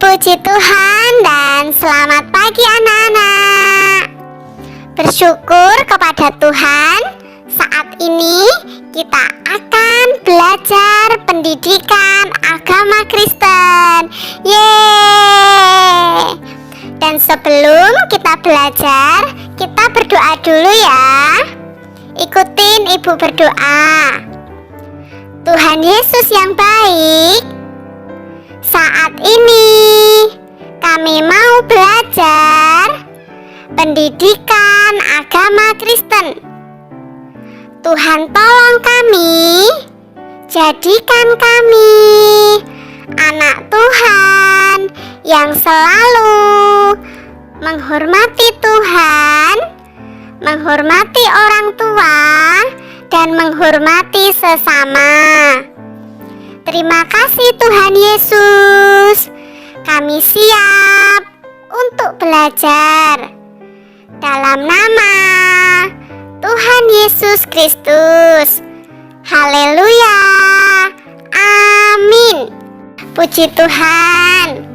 Puji Tuhan dan selamat pagi anak-anak. Bersyukur kepada Tuhan, saat ini kita akan belajar pendidikan agama Kristen. Yeay! Dan sebelum kita belajar, kita berdoa dulu ya. Ikutin ibu berdoa. Tuhan Yesus yang baik, saat ini kami mau belajar pendidikan agama Kristen. Tuhan tolong kami, jadikan kami anak Tuhan yang selalu menghormati Tuhan, menghormati orang tua, dan menghormati sesama. Terima kasih Tuhan Yesus. Kami siap untuk belajar. Dalam nama Tuhan Yesus Kristus. Haleluya. Amin. Puji Tuhan.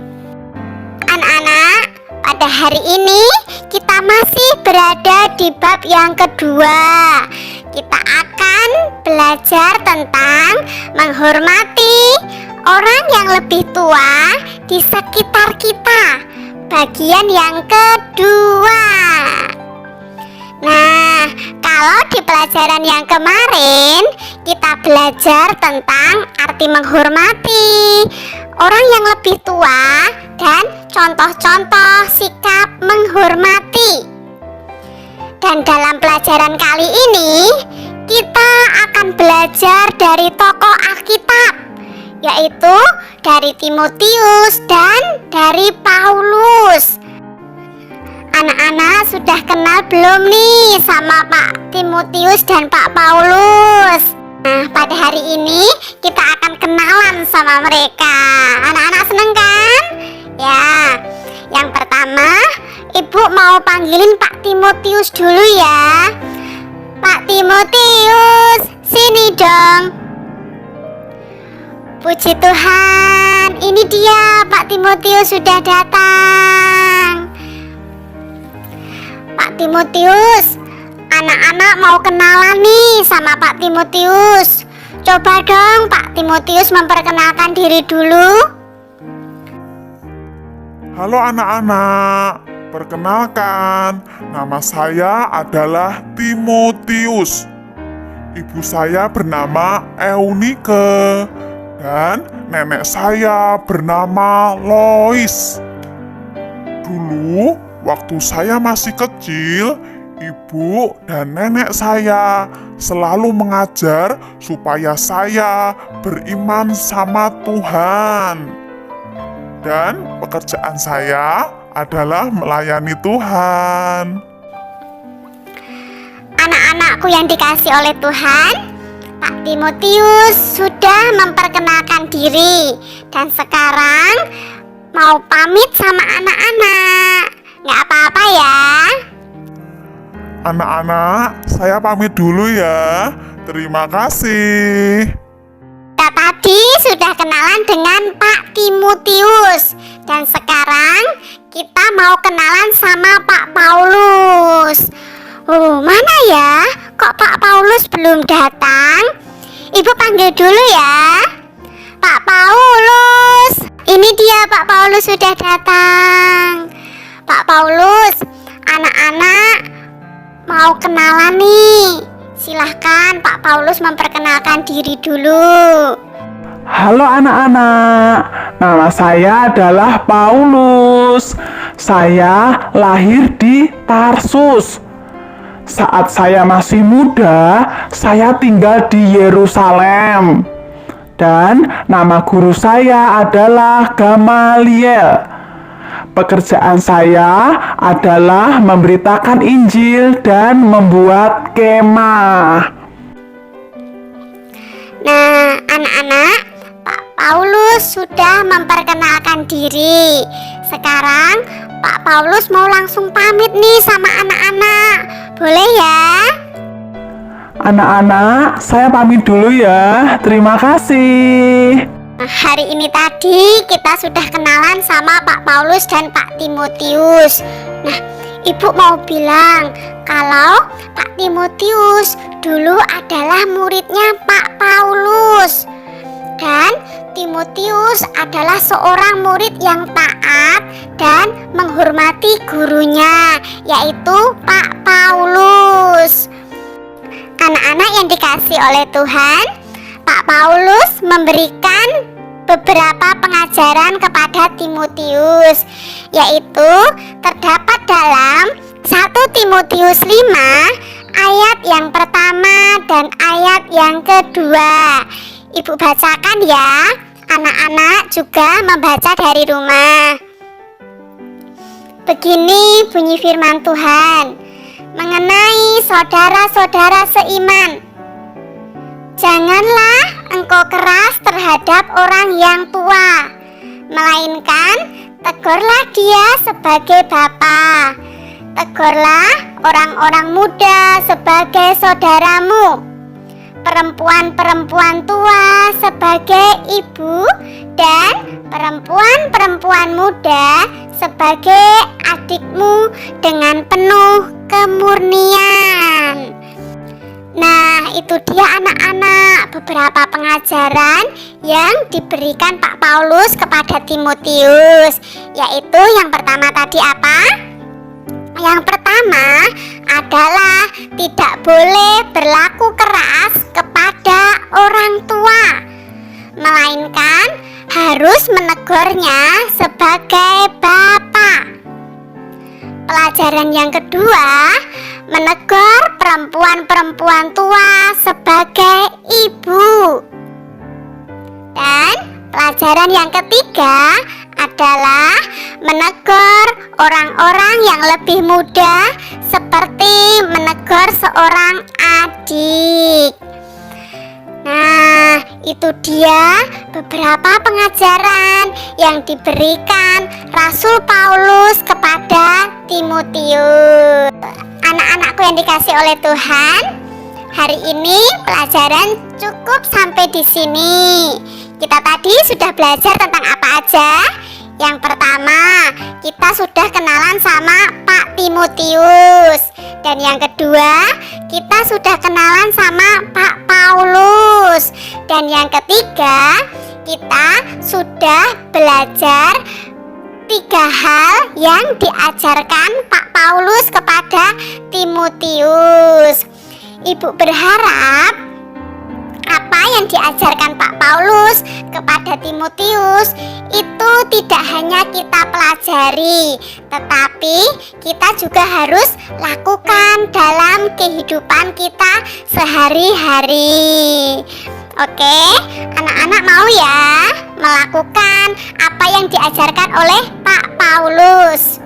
Anak-anak, pada hari ini kita masih berada di bab yang kedua. Kita akan belajar tentang menghormati orang yang lebih tua di sekitar kita. Bagian yang kedua. Nah, kalau di pelajaran yang kemarin kita belajar tentang arti menghormati orang yang lebih tua dan contoh-contoh sikap menghormati. Dan dalam pelajaran kali ini kita akan belajar dari tokoh Alkitab, yaitu dari Timotius dan dari Paulus. Anak-anak sudah kenal belum nih sama Pak Timotius dan Pak Paulus? Nah, pada hari ini kita akan kenalan sama mereka. Anak-anak seneng kan? Ya, yang pertama Ibu mau panggilin Pak Timotius dulu ya. Pak Timotius, sini dong. Puji Tuhan, ini dia Pak Timotius sudah datang. Pak Timotius, anak-anak mau kenalan nih sama Pak Timotius. Coba dong Pak Timotius memperkenalkan diri dulu. Halo anak-anak, perkenalkan, nama saya adalah Timotius. Ibu saya bernama Eunike dan nenek saya bernama Lois. Dulu, waktu saya masih kecil, ibu dan nenek saya selalu mengajar supaya saya beriman sama Tuhan. Dan pekerjaan saya adalah melayani Tuhan. Anak-anakku yang dikasih oleh Tuhan, Pak Timotius sudah memperkenalkan diri dan sekarang mau pamit sama anak-anak. Nggak apa-apa ya. Anak-anak, saya pamit dulu ya. Terima kasih. Kita tadi sudah kenalan dengan Pak Timotius dan sekarang kita mau kenalan sama Pak Paulus. Mana ya? Kok Pak Paulus belum datang? Ibu panggil dulu ya. Pak Paulus. Ini dia Pak Paulus sudah datang. Pak Paulus, anak-anak mau kenalan nih. Silahkan Pak Paulus memperkenalkan diri dulu. Halo anak-anak, nama saya adalah Paulus. Saya lahir di Tarsus. Saat saya masih muda, saya tinggal di Yerusalem. Dan nama guru saya adalah Gamaliel. Pekerjaan saya adalah memberitakan Injil dan membuat kemah. Nah, anak-anak, Pak Paulus sudah memperkenalkan diri. Sekarang Pak Paulus mau langsung pamit nih sama anak-anak. Boleh ya? Anak-anak, saya pamit dulu ya. Terima kasih. Hari ini tadi kita sudah kenalan sama Pak Paulus dan Pak Timotius. Nah, Ibu mau bilang kalau Pak Timotius dulu adalah muridnya Pak Paulus. Dan Timotius adalah seorang murid yang taat dan menghormati gurunya, yaitu Pak Paulus. Anak-anak yang dikasihi oleh Tuhan, Pak Paulus memberikan beberapa pengajaran kepada Timotius, yaitu terdapat dalam 1 Timotius 5 ayat yang pertama dan ayat yang kedua. Ibu bacakan ya, anak-anak juga membaca dari rumah. Begini bunyi firman Tuhan mengenai saudara-saudara seiman. Janganlah engkau keras terhadap orang yang tua, melainkan tegurlah dia sebagai bapa. Tegurlah orang-orang muda sebagai saudaramu, perempuan-perempuan tua sebagai ibu, dan perempuan-perempuan muda sebagai adikmu dengan penuh kemurnian. Nah, itu dia anak-anak beberapa pengajaran yang diberikan Pak Paulus kepada Timotius, yaitu yang pertama tadi apa? Yang pertama adalah tidak boleh berlaku keras kepada orang tua, melainkan harus menegurnya sebagai bapa. Pelajaran yang kedua, menegur perempuan-perempuan tua sebagai ibu. Dan pelajaran yang ketiga adalah menegur orang-orang yang lebih muda seperti menegur seorang adik. Nah, itu dia beberapa pengajaran yang diberikan Rasul Paulus kepada Timotius. Anak-anakku yang dikasihi oleh Tuhan, hari ini pelajaran cukup sampai di sini. Kita tadi sudah belajar tentang apa aja? Yang pertama, kita sudah kenalan sama Pak Timotius. Dan yang kedua, kita sudah kenalan sama Pak Paulus. Dan yang ketiga, kita sudah belajar 3 hal yang diajarkan Pak Paulus kepada Timotius. Ibu berharap apa yang diajarkan Pak Paulus kepada Timotius itu tidak hanya kita pelajari, tetapi kita juga harus lakukan dalam kehidupan kita sehari-hari. Oke, anak-anak mau ya melakukan apa yang diajarkan oleh Pak Paulus.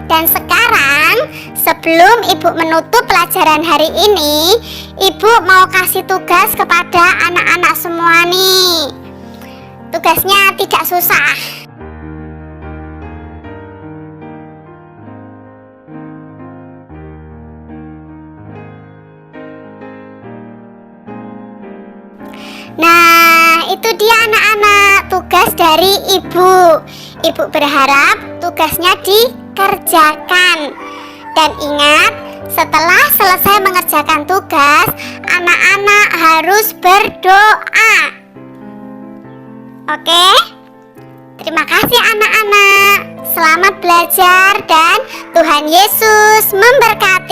Dan sekarang, sebelum Ibu menutup pelajaran hari ini, Ibu mau kasih tugas kepada anak-anak semua nih. Tugasnya tidak susah. Nah, itu dia anak-anak tugas dari Ibu. Ibu berharap tugasnya dikerjakan. Dan ingat, setelah selesai mengerjakan tugas, anak-anak harus berdoa. Oke? Terima kasih anak-anak. Selamat belajar dan Tuhan Yesus memberkati.